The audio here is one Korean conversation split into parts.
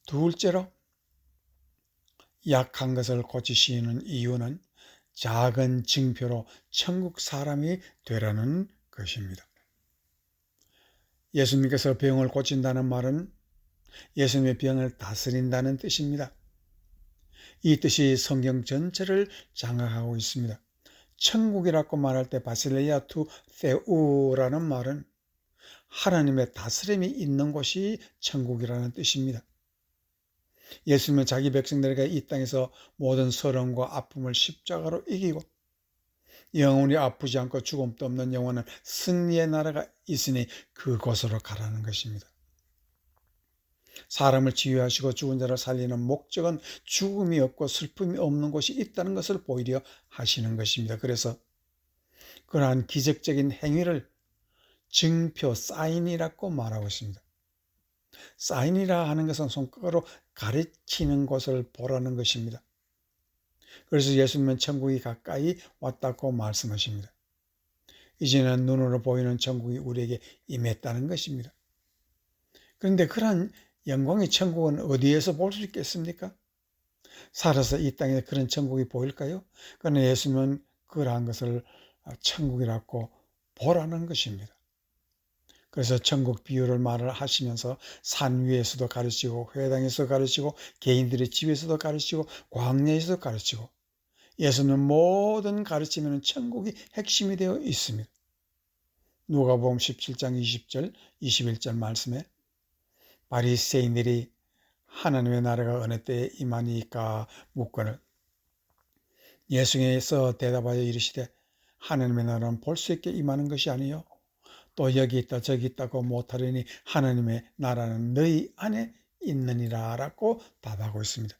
둘째로 약한 것을 고치시는 이유는 작은 징표로 천국 사람이 되라는 것입니다. 예수님께서 병을 고친다는 말은 예수님의 병을 다스린다는 뜻입니다. 이 뜻이 성경 전체를 장악하고 있습니다. 천국이라고 말할 때 바실레이아 투 세우라는 말은 하나님의 다스림이 있는 곳이 천국이라는 뜻입니다. 예수님은 자기 백성들에게 이 땅에서 모든 서름과 아픔을 십자가로 이기고 영원히 아프지 않고 죽음도 없는 영원한 승리의 나라가 있으니 그곳으로 가라는 것입니다. 사람을 치유하시고 죽은 자를 살리는 목적은 죽음이 없고 슬픔이 없는 곳이 있다는 것을 보이려 하시는 것입니다. 그래서 그러한 기적적인 행위를 증표, 사인이라고 말하고 있습니다. 사인이라 하는 것은 손가락으로 가리키는 것을 보라는 것입니다. 그래서 예수님은 천국이 가까이 왔다고 말씀하십니다. 이제는 눈으로 보이는 천국이 우리에게 임했다는 것입니다. 그런데 그런 영광의 천국은 어디에서 볼 수 있겠습니까? 살아서 이 땅에 그런 천국이 보일까요? 그러나 예수님은 그러한 것을 천국이라고 보라는 것입니다. 그래서 천국 비유를 말을 하시면서 산 위에서도 가르치고 회당에서 가르치고 개인들의 집에서도 가르치고 광야에서도 가르치고 예수는 모든 가르치면 천국이 핵심이 되어 있습니다. 누가복음 17장 20절 21절 말씀에 바리새인들이 하나님의 나라가 어느 때에 임하니까 묻거늘 예수께서 대답하여 이르시되 하나님의 나라는 볼 수 있게 임하는 것이 아니요 또 여기 있다 저기 있다고 못하려니 하나님의 나라는 너희 안에 있느니라 라고 답하고 있습니다.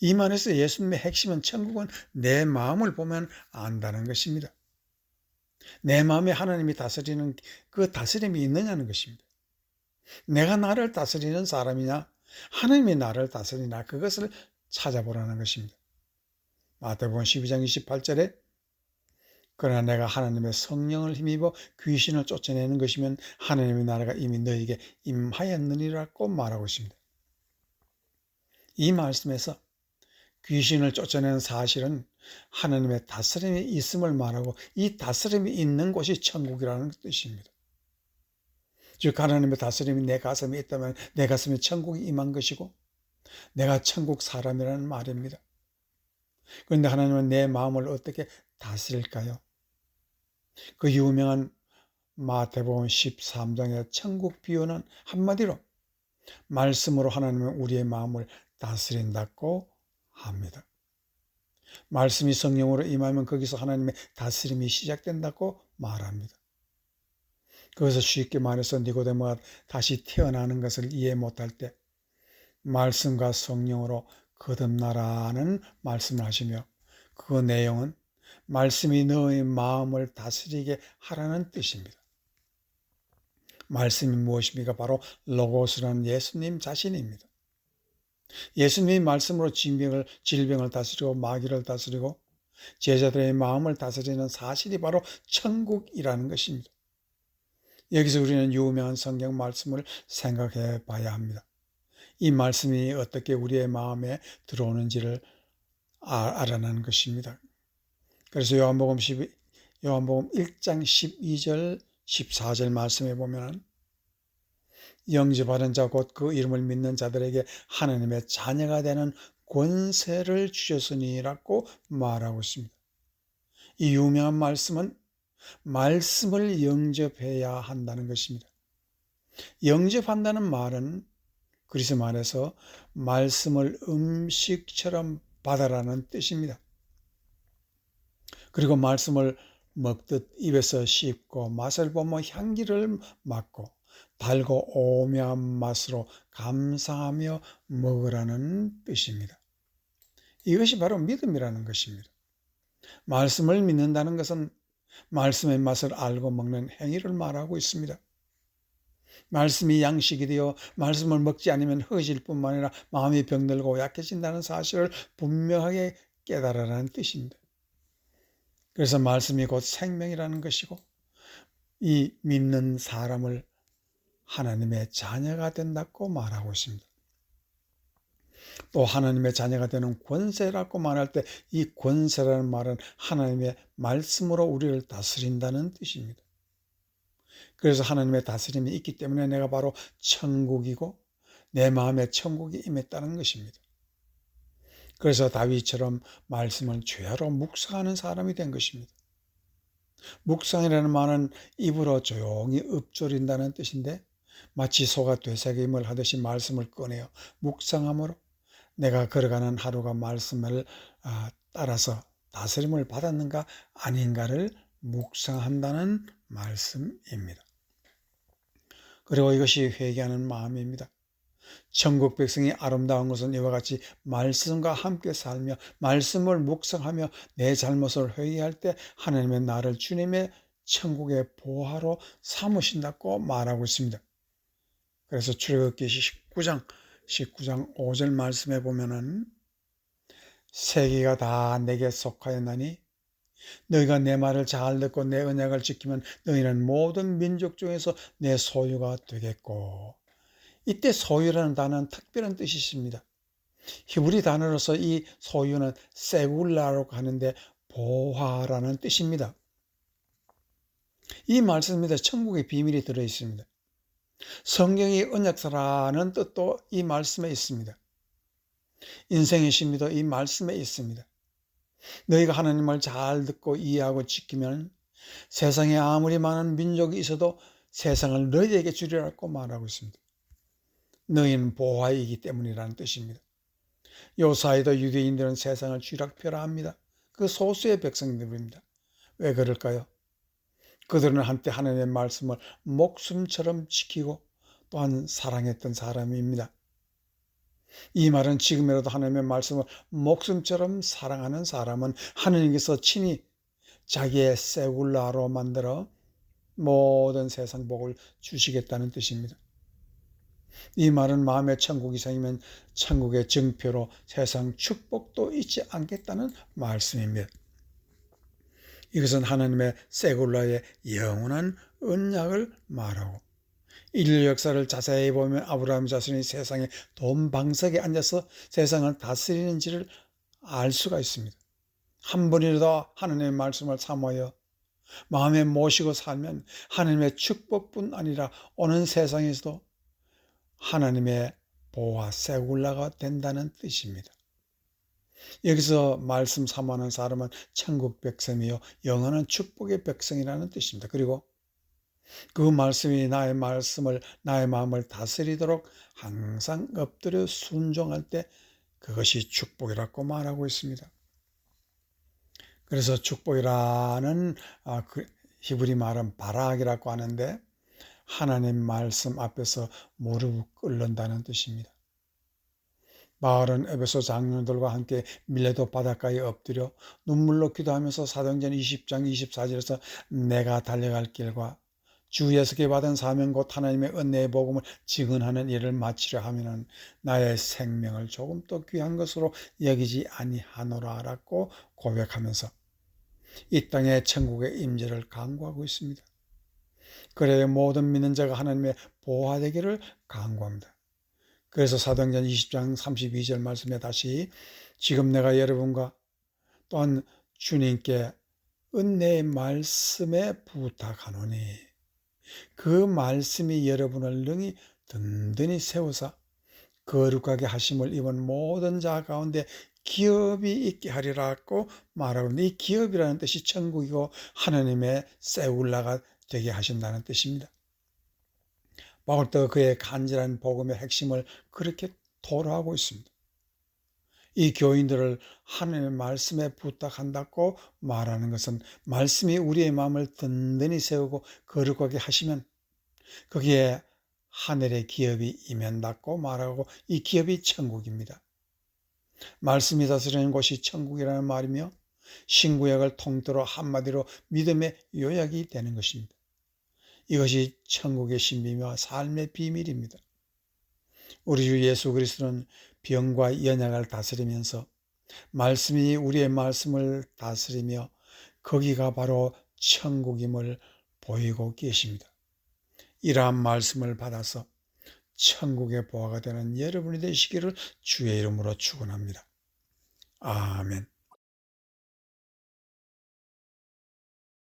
이 말에서 예수님의 핵심은 천국은 내 마음을 보면 안다는 것입니다. 내 마음에 하나님이 다스리는 그 다스림이 있느냐는 것입니다. 내가 나를 다스리는 사람이냐 하나님이 나를 다스리나 그것을 찾아보라는 것입니다. 마태복음 12장 28절에 그러나 내가 하나님의 성령을 힘입어 귀신을 쫓아내는 것이면 하나님의 나라가 이미 너에게 임하였느니라고 말하고 있습니다. 이 말씀에서 귀신을 쫓아내는 사실은 하나님의 다스림이 있음을 말하고 이 다스림이 있는 곳이 천국이라는 뜻입니다. 즉 하나님의 다스림이 내 가슴에 있다면 내 가슴에 천국이 임한 것이고 내가 천국 사람이라는 말입니다. 그런데 하나님은 내 마음을 어떻게 다스릴까요? 그 유명한 마태복음 13장의 천국 비유는 한마디로 말씀으로 하나님은 우리의 마음을 다스린다고 합니다. 말씀이 성령으로 임하면 거기서 하나님의 다스림이 시작된다고 말합니다. 그것을 쉽게 말해서 니고데모가 다시 태어나는 것을 이해 못할 때 말씀과 성령으로 거듭나라는 말씀을 하시며 그 내용은 말씀이 너의 마음을 다스리게 하라는 뜻입니다. 말씀이 무엇입니까? 바로 로고스라는 예수님 자신입니다. 예수님이 말씀으로 질병을 다스리고 마귀를 다스리고 제자들의 마음을 다스리는 사실이 바로 천국이라는 것입니다. 여기서 우리는 유명한 성경 말씀을 생각해 봐야 합니다. 이 말씀이 어떻게 우리의 마음에 들어오는지를 알아내는 것입니다. 그래서 요한복음 1장 12절 14절 말씀에 보면 영접하는 자 곧 그 이름을 믿는 자들에게 하나님의 자녀가 되는 권세를 주셨으니라고 말하고 있습니다. 이 유명한 말씀은 말씀을 영접해야 한다는 것입니다. 영접한다는 말은 그리스 말에서 말씀을 음식처럼 받아라는 뜻입니다. 그리고 말씀을 먹듯 입에서 씹고 맛을 보며 향기를 맡고 달고 오묘한 맛으로 감사하며 먹으라는 뜻입니다. 이것이 바로 믿음이라는 것입니다. 말씀을 믿는다는 것은 말씀의 맛을 알고 먹는 행위를 말하고 있습니다. 말씀이 양식이 되어 말씀을 먹지 않으면 허해질 뿐만 아니라 마음이 병들고 약해진다는 사실을 분명하게 깨달으라는 뜻입니다. 그래서 말씀이 곧 생명이라는 것이고 이 믿는 사람을 하나님의 자녀가 된다고 말하고 있습니다. 또 하나님의 자녀가 되는 권세라고 말할 때 이 권세라는 말은 하나님의 말씀으로 우리를 다스린다는 뜻입니다. 그래서 하나님의 다스림이 있기 때문에 내가 바로 천국이고 내 마음에 천국이 임했다는 것입니다. 그래서 다윗처럼 말씀을 죄로 묵상하는 사람이 된 것입니다. 묵상이라는 말은 입으로 조용히 읊조린다는 뜻인데 마치 소가 되새김을 하듯이 말씀을 꺼내어 묵상함으로 내가 걸어가는 하루가 말씀을 따라서 다스림을 받았는가 아닌가를 묵상한다는 말씀입니다. 그리고 이것이 회개하는 마음입니다. 천국 백성이 아름다운 것은 이와 같이 말씀과 함께 살며 말씀을 묵상하며 내 잘못을 회개할 때 하나님의 나를 주님의 천국의 보화로 삼으신다고 말하고 있습니다. 그래서 출애굽기 19장 5절 말씀에 보면은 세계가 다 내게 속하였나니 너희가 내 말을 잘 듣고 내 언약을 지키면 너희는 모든 민족 중에서 내 소유가 되겠고. 이때 소유라는 단어는 특별한 뜻이 있습니다. 히브리 단어로서 이 소유는 세굴라라고 하는데 보화라는 뜻입니다. 이 말씀에 천국의 비밀이 들어 있습니다. 성경이 언약서라는 뜻도 이 말씀에 있습니다. 인생의 신비도 이 말씀에 있습니다. 너희가 하나님을 잘 듣고 이해하고 지키면 세상에 아무리 많은 민족이 있어도 세상을 너희에게 주리라고 말하고 있습니다. 너희는 보화이기 때문이라는 뜻입니다. 요사이도 유대인들은 세상을 쥐락펴라합니다. 그 소수의 백성들입니다. 왜 그럴까요? 그들은 한때 하나님의 말씀을 목숨처럼 지키고 또한 사랑했던 사람입니다. 이 말은 지금이라도 하나님의 말씀을 목숨처럼 사랑하는 사람은 하나님께서 친히 자기의 세굴라로 만들어 모든 세상 복을 주시겠다는 뜻입니다. 이 말은 마음의 천국 이상이면 천국의 증표로 세상 축복도 잊지 않겠다는 말씀입니다. 이것은 하나님의 세굴라의 영원한 언약을 말하고 인류 역사를 자세히 보면 아브라함 자손이 세상의 돈방석에 앉아서 세상을 다스리는지를 알 수가 있습니다. 한 번이라도 하나님의 말씀을 사모하여 마음에 모시고 살면 하나님의 축복뿐 아니라 오는 세상에서도 하나님의 보화 세굴라가 된다는 뜻입니다. 여기서 말씀 사모하는 사람은 천국 백성이요 영원한 축복의 백성이라는 뜻입니다. 그리고 그 말씀이 나의 마음을 다스리도록 항상 엎드려 순종할 때 그것이 축복이라고 말하고 있습니다. 그래서 축복이라는 히브리 말은 바락이라고 하는데 하나님 말씀 앞에서 무릎 꿇는다는 뜻입니다. 바울은 에베소 장로들과 함께 밀레도 바닷가에 엎드려 눈물로 기도하면서 사도행전 20장 24절에서 내가 달려갈 길과 주 예수께 받은 사명 곧 하나님의 은혜의 복음을 증언하는 일을 마치려 하면은 나의 생명을 조금 더 귀한 것으로 여기지 아니하노라라고 고백하면서 이 땅의 천국의 임재를 강구하고 있습니다. 그래야 모든 믿는 자가 하나님의 보호되기를 강구합니다. 그래서 사도행전 20장 32절 말씀에 다시 지금 내가 여러분과 또한 주님께 은혜의 말씀에 부탁하노니 그 말씀이 여러분을 능히 든든히 세우사 거룩하게 하심을 입은 모든 자 가운데 기업이 있게 하리라고 말하고 있는데 이 기업이라는 뜻이 천국이고 하나님의 세울라가 되게 하신다는 뜻입니다. 바울도 그의 간절한 복음의 핵심을 그렇게 토로하고 있습니다. 이 교인들을 하나님의 말씀에 부탁한다고 말하는 것은 말씀이 우리의 마음을 든든히 세우고 거룩하게 하시면 거기에 하늘의 기업이 임한다고 말하고 이 기업이 천국입니다. 말씀이 다스리는 곳이 천국이라는 말이며 신구약을 통틀어 한마디로 믿음의 요약이 되는 것입니다. 이것이 천국의 신비와 삶의 비밀입니다. 우리 주 예수 그리스도는 병과 연약을 다스리면서 말씀이 우리의 말씀을 다스리며 거기가 바로 천국임을 보이고 계십니다. 이러한 말씀을 받아서 천국의 보화가 되는 여러분이 되시기를 주의 이름으로 축원합니다. 아멘.